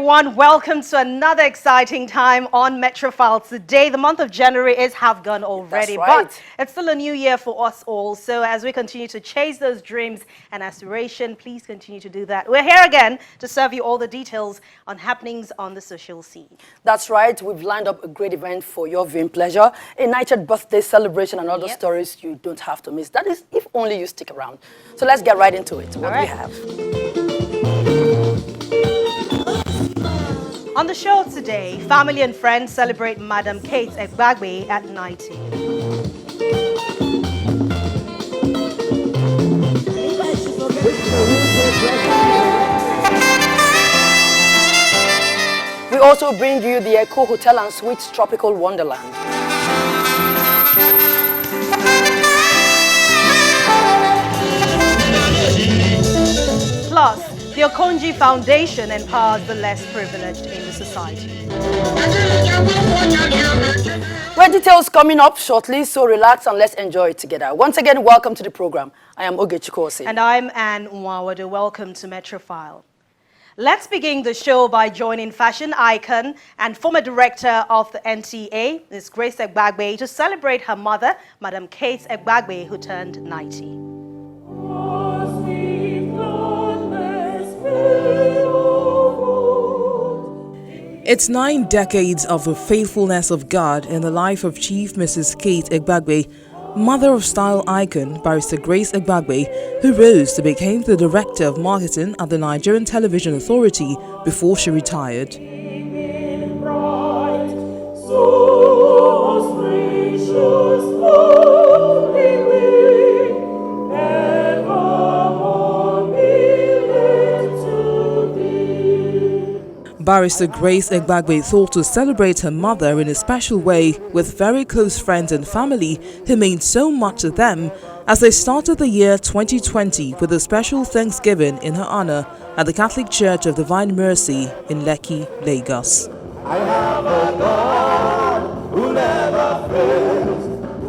everyone. Welcome to another exciting time on Metrofile. Today, the month of January is half gone already, That's right. but it's still a new year for us all. So as we continue to chase those dreams and aspiration, please continue to do that. We're here again to serve you all the details on happenings on the social scene. That's right. We've lined up a great event for your viewing pleasure. A nightshade birthday celebration and other stories you don't have to miss. That is, if only you stick around. So let's get right into it. What do we have? On the show today, family and friends celebrate Madam Kate Egbagbe at 90. We also bring you the Eco Hotel and Suites Tropical Wonderland. Plus, the Okonji Foundation empowers the less privileged in the society. Well, details coming up shortly, so relax and let's enjoy it together. Once again, welcome to the program. I am Oge Chikosi. And I'm Anne Nwawado. Welcome to Metrofile. Let's begin the show by joining fashion icon and former director of the NTA, Ms. Grace Egbagbe, to celebrate her mother, Madam Kate Egbagbe, who turned 90. It's 9 decades of the faithfulness of God in the life of Chief Mrs. Kate Egbagbe, mother of style icon Barrister Grace Egbagbe, who rose to become the Director of Marketing at the Nigerian Television Authority before she retired. Barrister Grace Egbagbe thought to celebrate her mother in a special way with very close friends and family who meant so much to them as they started the year 2020 with a special Thanksgiving in her honor at the Catholic Church of Divine Mercy in Lekki, Lagos. I have a God who never fails,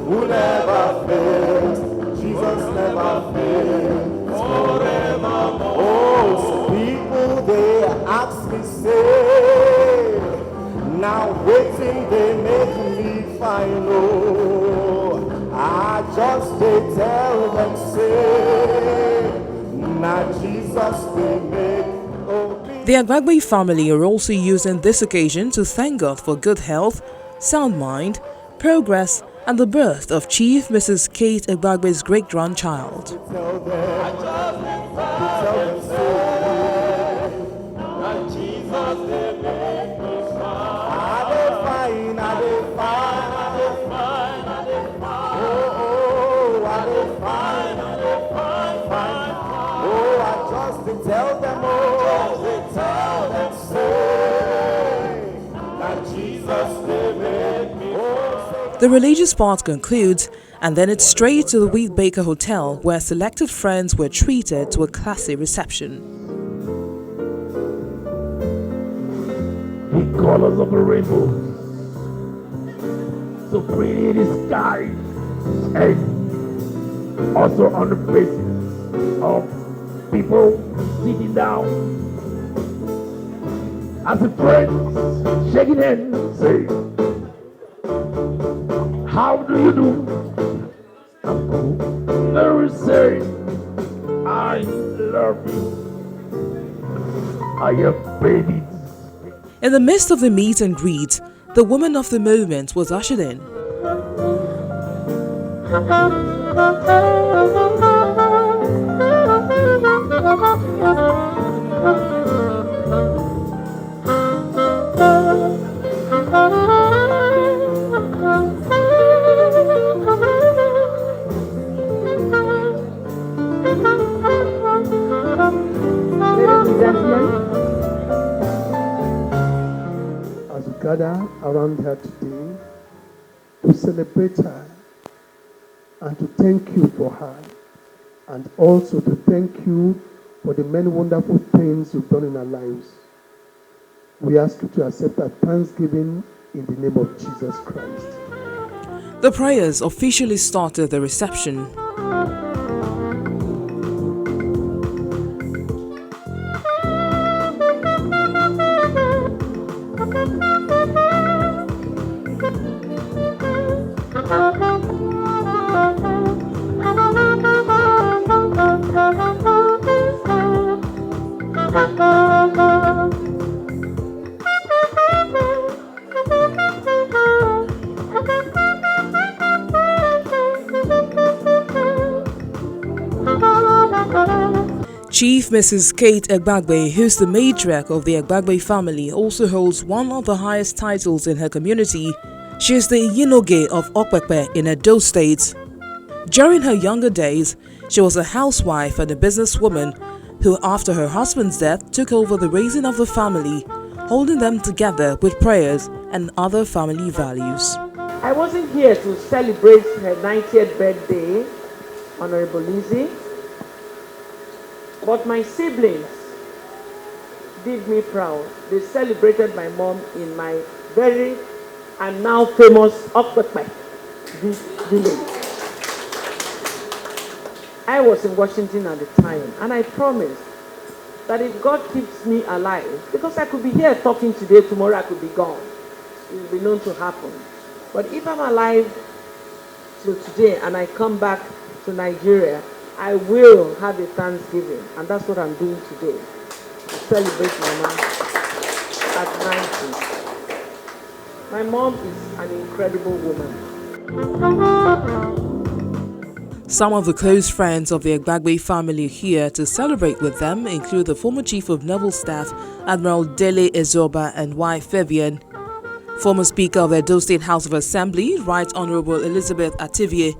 who never fails. Jesus never fails, forevermore. Oh, so people they ask me, say, now waiting they make me final. I just they tell them, say, now Jesus they make. The Egbagbe family are also using this occasion to thank God for good health, sound mind, progress, and the birth of Chief Mrs. Kate Egbagbe's great-grandchild. The religious part concludes, and then it's straight to the Wheat Baker Hotel, where selected friends were treated to a classy reception. The colors of the rainbow, so pretty in the sky, and also on the faces of people sitting down. As the friends shaking hands, say, how do you do? I'm cool. They say, I love you. I have babies. In the midst of the meet and greet, the woman of the moment was ushered in. As we gather around her today to celebrate her and to thank you for her, and also to thank you for the many wonderful things you've done in our lives, we ask you to accept our thanksgiving in the name of Jesus Christ. The prayers officially started the reception. Chief Mrs. Kate Egbagbe, who's the matriarch of the Egbagbe family, also holds one of the highest titles in her community. She is the Yinoge of Okpekpe in Edo State. During her younger days, she was a housewife and a businesswoman who, after her husband's death, took over the raising of the family, holding them together with prayers and other family values. I wasn't here to celebrate her 90th birthday, Honorable Lizzie, but my siblings did me proud. They celebrated my mom in my very and now famous Okpekpe village. I was in Washington at the time, and I promised that if God keeps me alive, because I could be here talking today, tomorrow I could be gone. It will be known to happen. But if I'm alive till today and I come back to Nigeria, I will have a Thanksgiving, and that's what I'm doing today. To celebrate my mom at 90. My mom is an incredible woman. Some of the close friends of the Egbagbe family here to celebrate with them include the former Chief of Naval Staff, Admiral Dele Ezoba, and wife Vivian. Former Speaker of the Edo State House of Assembly, Right Honorable Elizabeth Ativie,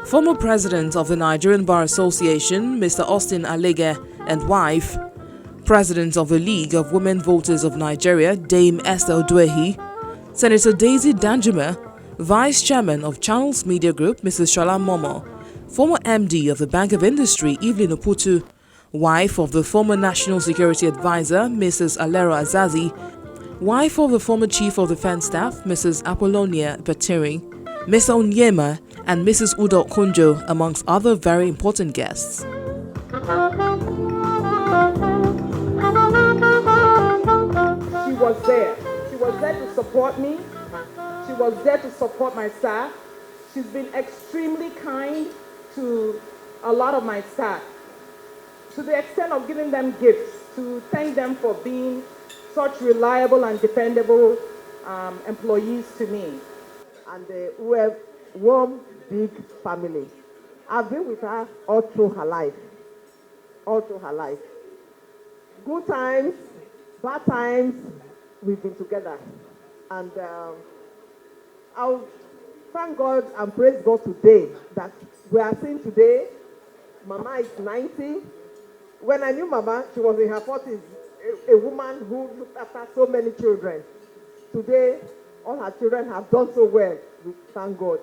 former President of the Nigerian Bar Association, Mr. Austin Alege, and wife, President of the League of Women Voters of Nigeria, Dame Esther Oduehi, Senator Daisy Danjuma, Vice Chairman of Channels Media Group, Mrs. Shola Momo, former MD of the Bank of Industry, Evelyn Oputu, wife of the former National Security Advisor, Mrs. Alero Azazi, wife of the former Chief of Defense Staff, Mrs. Apollonia Batiri, Mr. Onyema, and Mrs. Udo Kunjo, amongst other very important guests. She was there. She was there to support me. She was there to support my staff. She's been extremely kind to a lot of my staff, to the extent of giving them gifts, to thank them for being such reliable and dependable employees to me. And we're one big family. I've been with her all through her life. All through her life. Good times, bad times, we've been together. And I'll thank God and praise God today that we are seeing today. Mama is 90. When I knew Mama, she was in her 40s, a woman who looked after so many children. Today, all her children have done so well. We thank God.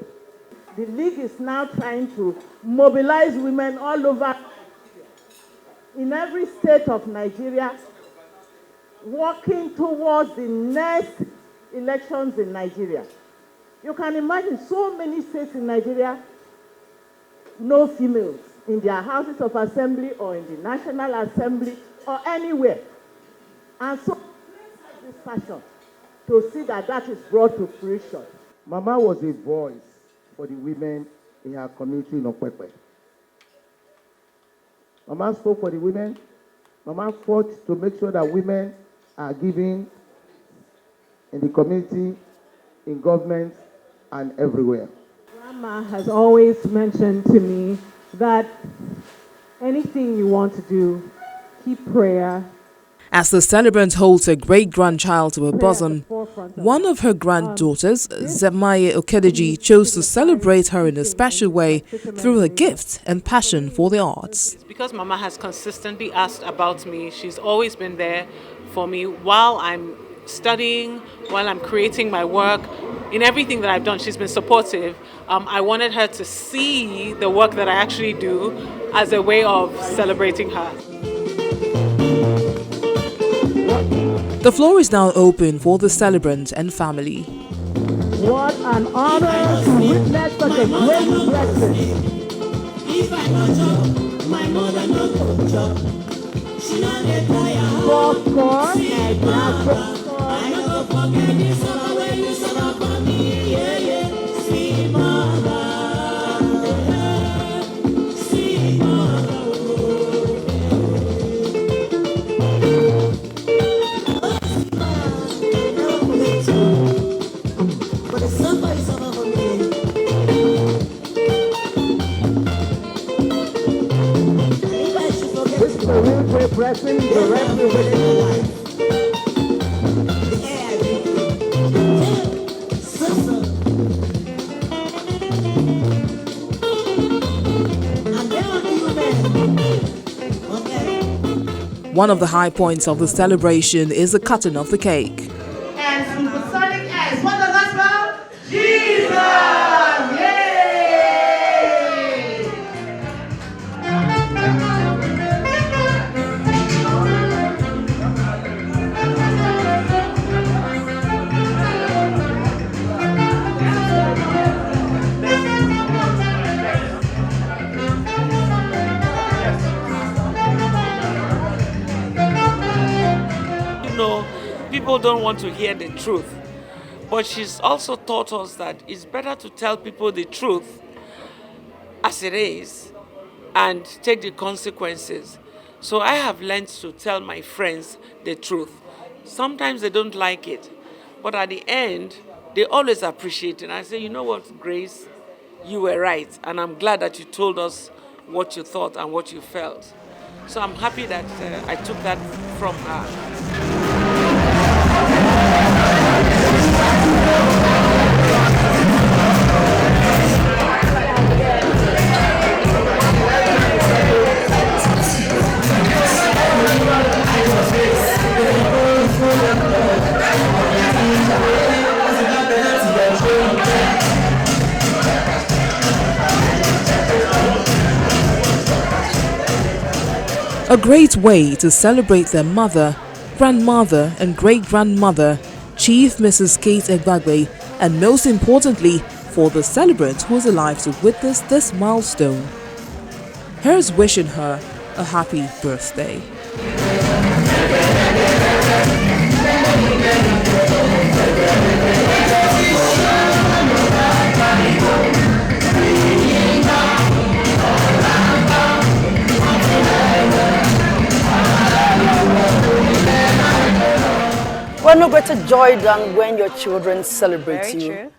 The League is now trying to mobilize women all over, in every state of Nigeria, working towards the next elections in Nigeria. You can imagine so many states in Nigeria, no females in their houses of assembly or in the National Assembly or anywhere. And so, this passion to see that that is brought to fruition. Mama was a voice for the women in her community in Okpekpe. Mama spoke for the women. Mama fought to make sure that women are given in the community, in government, and everywhere. Grandma has always mentioned to me that anything you want to do, keep prayer. As the celebrant holds her great-grandchild to her bosom, one of her granddaughters, Zemaye Okedeji, chose to celebrate her in a special way through her gift and passion for the arts. Because Mama has consistently asked about me, she's always been there for me while I'm studying, while I'm creating my work. In everything that I've done, she's been supportive. I wanted her to see the work that I actually do as a way of celebrating her. The floor is now open for the celebrant and family. What an honor to witness such a great blessing. If I no job, my mother no go job. She no dey tire. Popcorn and I no go forget the summer when you summer for me. Yeah, yeah. Sweet mother. Sweet mother. But somebody summer for me. If I should forget One of the high points of the celebration is the cutting of the cake. And supersonic S. What does that spell? Jesus! Yay! People don't want to hear the truth, but she's also taught us that it's better to tell people the truth as it is and take the consequences. So I have learned to tell my friends the truth. Sometimes they don't like it, but at the end, they always appreciate it. And I say, you know what, Grace, you were right, and I'm glad that you told us what you thought and what you felt. So I'm happy that I took that from her. A great way to celebrate their mother, grandmother and great-grandmother, Chief Mrs. Kate Egbagbe, and most importantly, for the celebrant who is alive to witness this milestone. Here's wishing her a happy birthday. Well, no greater joy than when your children celebrate Very you. true.